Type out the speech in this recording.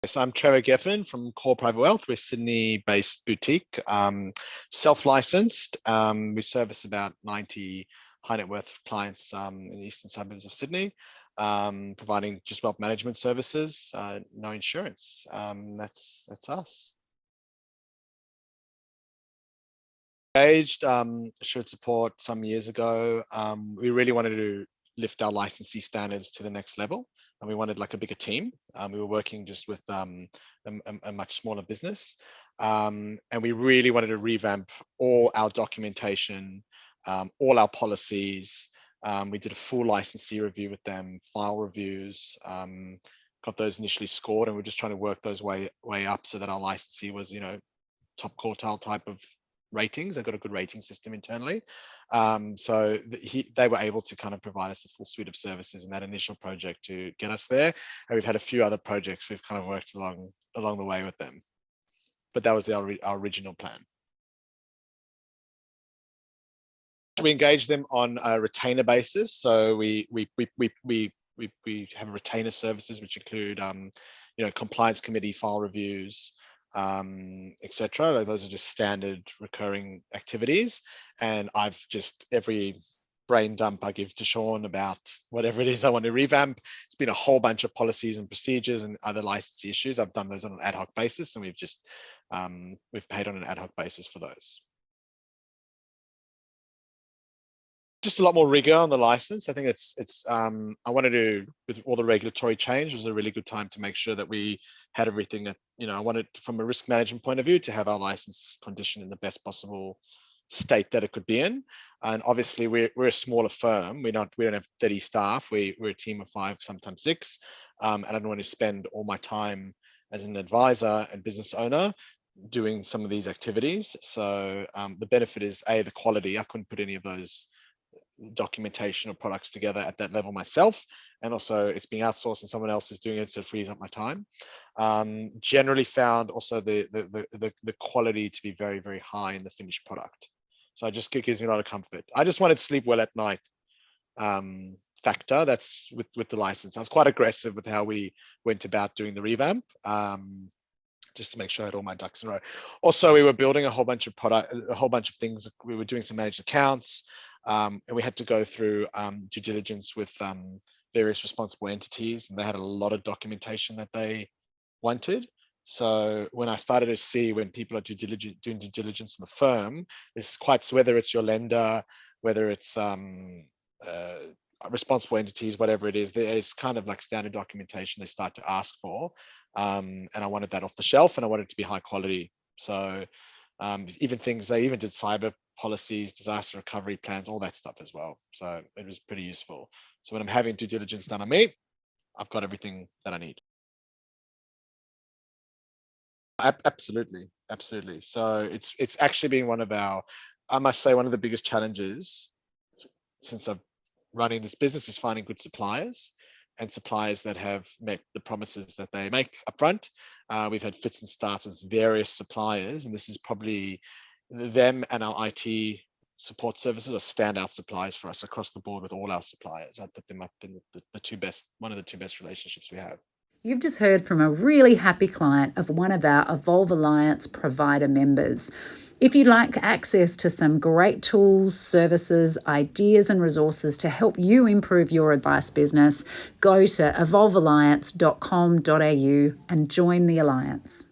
So I'm Trevor Geffin from Core Private Wealth. We're a Sydney-based boutique, self-licensed. We service about 90 high net worth clients in the eastern suburbs of Sydney, providing just wealth management services, no insurance. That's us. Engaged assured support some years ago. We really wanted to lift our licensee standards to the next level, and we wanted like a bigger team. We were working just with a much smaller business, and we really wanted to revamp all our documentation, all our policies. We did a full licensee review with them, file reviews, got those initially scored, and we're just trying to work those way up so that our licensee was, top quartile type of ratings. They've got a good rating system internally. So they were able to kind of provide us a full suite of services in that initial project to get us there. And we've had a few other projects we've kind of worked along the way with them. But that was our original plan. We engage them on a retainer basis. So we have retainer services, which include, compliance committee file reviews, etc. Those are just standard recurring activities. And I've just every brain dump I give to Sean about whatever it is I want to revamp. It's been a whole bunch of policies and procedures and other licensing issues. I've done those on an ad hoc basis, and we've paid on an ad hoc basis for those. Just a lot more rigor on the license. I think I wanted to, with all the regulatory change, it was a really good time to make sure that we had everything that, I wanted from a risk management point of view to have our license condition in the best possible state that it could be in. And obviously we're a smaller firm. We don't have 30 staff. We're a team of 5, sometimes 6. And I don't want to spend all my time as an advisor and business owner doing some of these activities. So the benefit is the quality. I couldn't put any of those documentation or products together at that level myself, and also it's being outsourced and someone else is doing it, so it frees up my time. Generally found also the quality to be very, very high in the finished product, so it gives me a lot of comfort. I just wanted to sleep well at night factor. That's with the license. I was quite aggressive with how we went about doing the revamp, just to make sure I had all my ducks in a row. Also, we were building a whole bunch of things. We were doing some managed accounts. And we had to go through due diligence with various responsible entities, and they had a lot of documentation that they wanted. So when I started to see when people are doing due diligence in the firm, whether it's your lender, whether it's responsible entities, whatever it is, there's kind of like standard documentation they start to ask for. And I wanted that off the shelf, and I wanted it to be high quality. So they even did cyber policies, disaster recovery plans, all that stuff as well. So it was pretty useful. So when I'm having due diligence done on me, I've got everything that I need. Absolutely. So it's actually been one of the biggest challenges since I've running this business is finding good suppliers, and suppliers that have met the promises that they make upfront. We've had fits and starts with various suppliers, and this is probably them and our IT support services are standout suppliers for us across the board with all our suppliers. I'd put them up in one of the two best relationships we have. You've just heard from a really happy client of one of our Evolve Alliance provider members. If you'd like access to some great tools, services, ideas and resources to help you improve your advice business, go to evolvealliance.com.au and join the Alliance.